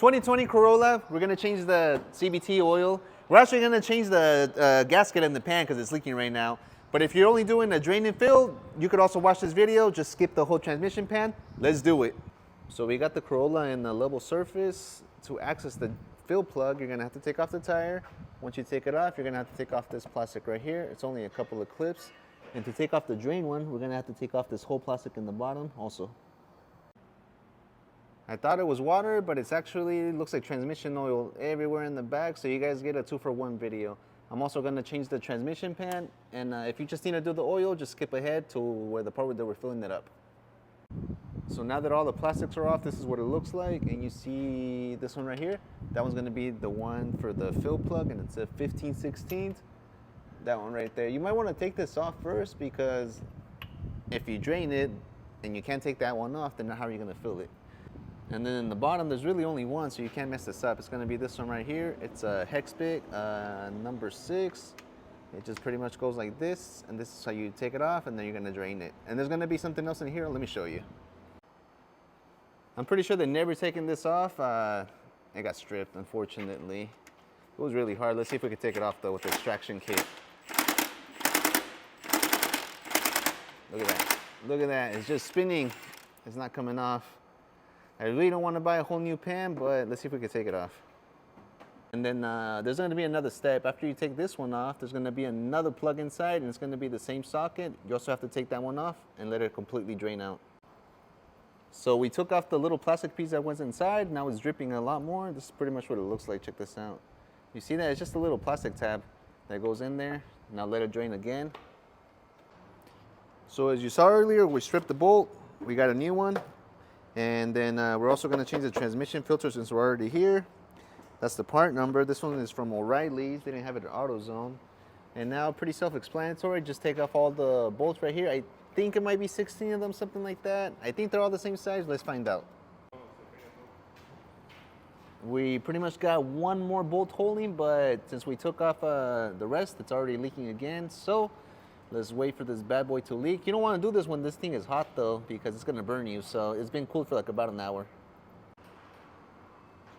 2020 Corolla, we're gonna change the CVT oil. We're actually gonna change the gasket in the pan because it's leaking right now. But if you're only doing a drain and fill, you could also watch this video, just skip the whole transmission pan. Let's do it. So we got the Corolla in the level surface. To access the fill plug, you're gonna have to take off the tire. Once you take it off, you're gonna have to take off this plastic right here. It's only a couple of clips. And to take off the drain one, we're gonna have to take off this whole plastic in the bottom also. I thought it was water, but it's actually, looks like transmission oil everywhere in the back, so you guys get a 2-for-1 video. I'm also gonna change the transmission pan, and if you just need to do the oil, just skip ahead to where the part where we're filling it up. So now that all the plastics are off, this is what it looks like, and you see this one right here. That one's gonna be the one for the fill plug, and it's a 15/16. That one right there. You might wanna take this off first, because if you drain it, and you can't take that one off, then how are you gonna fill it? And then in the bottom, there's really only one, so you can't mess this up. It's gonna be this one right here. It's a Hatchback, number 6. It just pretty much goes like this, and this is how you take it off, and then you're gonna drain it. And there's gonna be something else in here. Let me show you. I'm pretty sure they're never taking this off. It got stripped, unfortunately. It was really hard. Let's see if we can take it off though with the extraction kit. Look at that. Look at that. It's just spinning. It's not coming off. I really don't want to buy a whole new pan, but let's see if we can take it off. And then there's going to be another step. After you take this one off, there's going to be another plug inside, and it's going to be the same socket. You also have to take that one off and let it completely drain out. So we took off the little plastic piece that was inside. Now it's dripping a lot more. This is pretty much what it looks like. Check this out. You see that? It's just a little plastic tab that goes in there. Now let it drain again. So as you saw earlier, we stripped the bolt. We got a new one. And then we're also going to change the transmission filter since we're already here. That's the part number. This one is from O'Reilly's. They didn't have it at AutoZone. And now pretty self-explanatory. Just take off all the bolts right here. I think it might be 16 of them, something like that. I think they're all the same size. Let's find out. We pretty much got one more bolt holding, but since we took off the rest, it's already leaking again. So let's wait for this bad boy to leak. You don't want to do this when this thing is hot though, because it's going to burn you. So it's been cooled for like about an hour.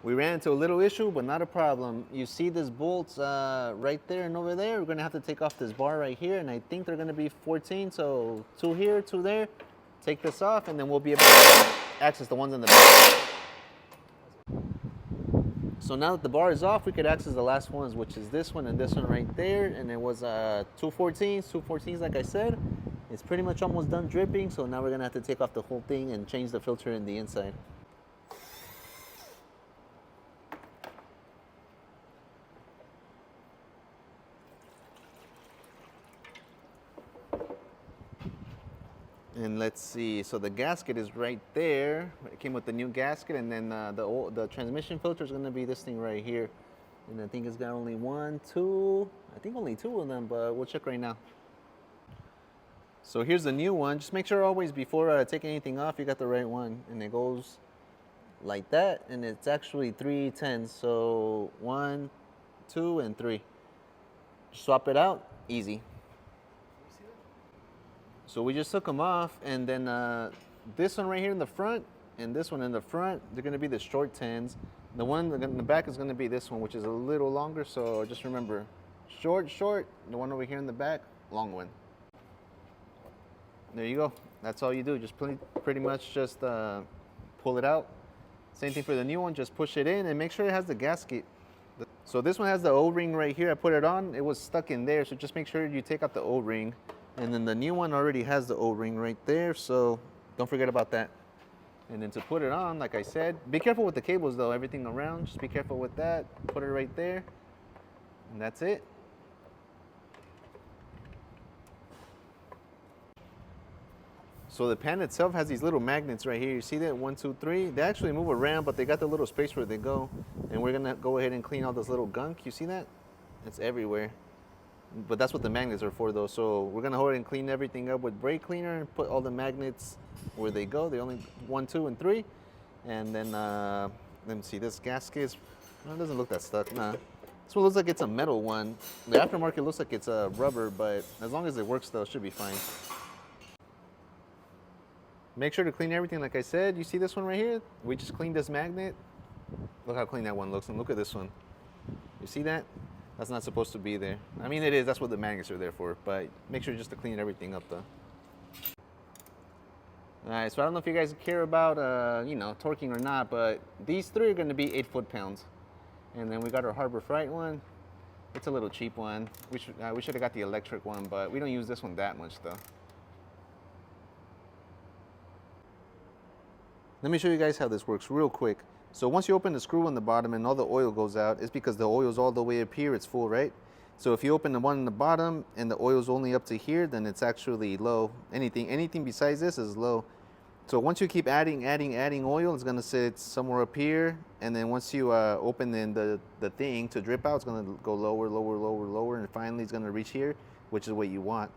We ran into a little issue, but not a problem. You see this bolts right there and over there. We're going to have to take off this bar right here, and I think they're going to be 14. So 2 here, 2 there. Take this off, and then we'll be able to access the ones in the back. So now that the bar is off, we could access the last ones, which is this one and this one right there. And it was 214s. 214s, like I said. It's pretty much almost done dripping, so now we're going to have to take off the whole thing and change the filter in the inside. And let's see, so the gasket is right there. It came with the new gasket, and then the transmission filter is going to be this thing right here. And I think it's got only 1, 2, I think only 2 of them, but we'll check right now. So here's the new one. Just make sure always before taking anything off, you got the right one. And it goes like that, and it's actually 3 10s. So 1, 2, and 3. Swap it out, easy. So we just took them off, and then this one right here in the front and this one in the front, they're going to be the short 10s. The one in the back is going to be this one, which is a little longer. So just remember, short, short. The one over here in the back, long one. There you go. That's all you do. Just pretty much just pull it out. Same thing for the new one. Just push it in and make sure it has the gasket. So this one has the O-ring right here. I put it on. It was stuck in there. So just make sure you take out the O-ring. And then the new one already has the O-ring right there, so don't forget about that. And then to put it on, like I said, be careful with the cables though, everything around, just be careful with that. Put it right there, and that's it. So the pan itself has these little magnets right here. You see that? 1, 2, 3. They actually move around, but they got the little space where they go. And we're gonna go ahead and clean all this little gunk. You see that? It's everywhere. But that's what the magnets are for though. So we're gonna go ahead and clean everything up with brake cleaner and put all the magnets where they go. They only 1, 2, and 3. And then let me see, this gasket it doesn't look that stuck. Nah. This one looks like it's a metal one. The aftermarket looks like it's a rubber, but as long as it works though, it should be fine. Make sure to clean everything like I said. You see this one right here? We just cleaned this magnet. Look how clean that one looks, and look at this one. You see that? That's not supposed to be there. I mean, it is, that's what the magnets are there for, but make sure just to clean everything up though. All right, so I don't know if you guys care about, you know, torquing or not, but these three are gonna be 8 foot-pounds. And then we got our Harbor Freight one. It's a little cheap one. We should have got the electric one, but we don't use this one that much though. Let me show you guys how this works real quick. So once you open the screw on the bottom and all the oil goes out, it's because the oil's all the way up here, it's full, right? So if you open the one in the bottom and the oil's only up to here, then it's actually low. Anything besides this is low. So once you keep adding oil, it's gonna sit somewhere up here, and then once you open the thing to drip out, it's gonna go lower, lower, lower, lower, and finally it's gonna reach here, which is what you want.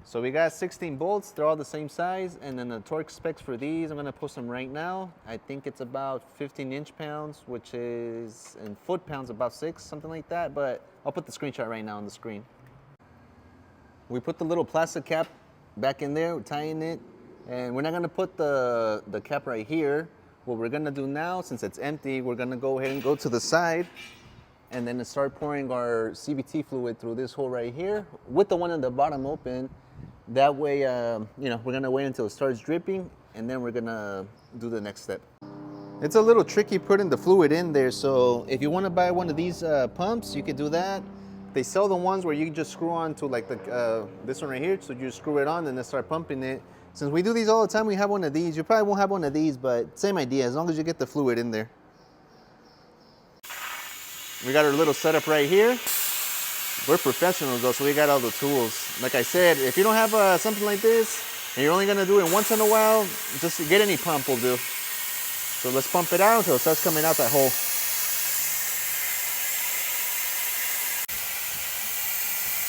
So we got 16 bolts, they're all the same size, and then the torque specs for these, I'm gonna post them right now. I think it's about 15 inch-pounds, which is in foot-pounds about 6, something like that, but I'll put the screenshot right now on the screen. We put the little plastic cap back in there, we're tying it, and we're not gonna put the cap right here. What we're gonna do now, since it's empty, we're gonna go ahead and go to the side, and then start pouring our CVT fluid through this hole right here, with the one at the bottom open. That way, you know, we're gonna wait until it starts dripping, and then we're gonna do the next step. It's a little tricky putting the fluid in there, so if you wanna buy one of these pumps, you could do that. They sell the ones where you can just screw on to like this one right here, so you just screw it on and then start pumping it. Since we do these all the time, we have one of these. You probably won't have one of these, but same idea, as long as you get the fluid in there. We got our little setup right here. We're professionals though, so we got all the tools. Like I said, if you don't have something like this, and you're only gonna do it once in a while, just get any pump will do. So let's pump it out until it starts coming out that hole.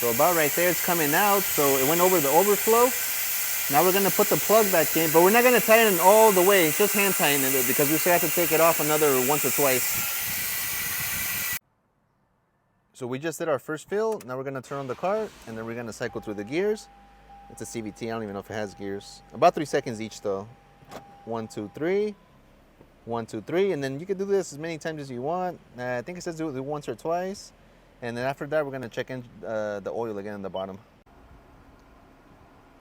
So about right there, it's coming out, so it went over the overflow. Now we're gonna put the plug back in, but we're not gonna tighten it all the way, just hand tighten it, because we still have to take it off another once or twice. So we just did our first fill. Now we're gonna turn on the car, and then we're gonna cycle through the gears. It's a CVT, I don't even know if it has gears. About 3 seconds each though. 1, 2, 3. 1, 2, 3, and then you can do this as many times as you want. I think it says do it once or twice. And then after that, we're gonna check in the oil again in the bottom.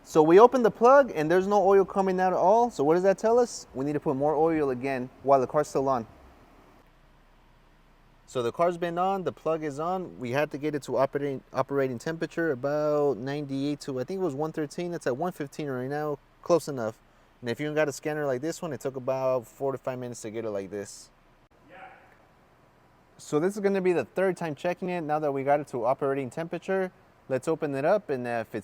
So we opened the plug and there's no oil coming out at all. So what does that tell us? We need to put more oil again while the car's still on. So the car's been on, the plug is on. We had to get it to operating temperature about 98 to, I think it was 113. It's at 115 right now, close enough. And if you got a scanner like this one, it took about 4 to 5 minutes to get it like this. Yeah. So this is gonna be the third time checking it. Now that we got it to operating temperature, let's open it up, and if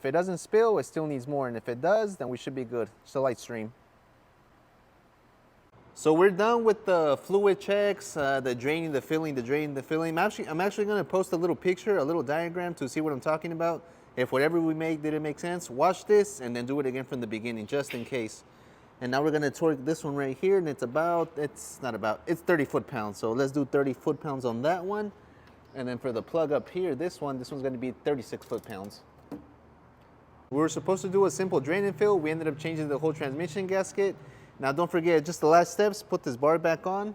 it doesn't spill, it still needs more. And if it does, then we should be good. Just a light stream. So we're done with the fluid checks, the draining, the filling, the draining, the filling. I'm actually gonna post a little picture, a little diagram to see what I'm talking about. If whatever we make didn't make sense, watch this and then do it again from the beginning, just in case. And now we're gonna torque this one right here, and it's 30 foot-pounds. So let's do 30 foot-pounds on that one. And then for the plug up here, this one's gonna be 36 foot-pounds. We were supposed to do a simple drain and fill. We ended up changing the whole transmission gasket. Now don't forget, just the last steps, put this bar back on.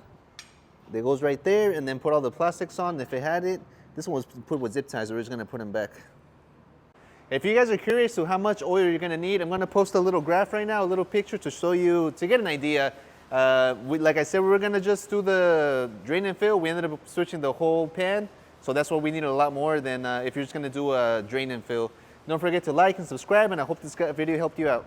It goes right there, and then put all the plastics on if it had it. This one was put with zip ties, we're just gonna put them back. If you guys are curious to how much oil you're gonna need, I'm gonna post a little graph right now, a little picture to show you, to get an idea. Like I said, we were gonna just do the drain and fill. We ended up switching the whole pan. So that's what we needed a lot more than if you're just gonna do a drain and fill. Don't forget to like and subscribe, and I hope this video helped you out.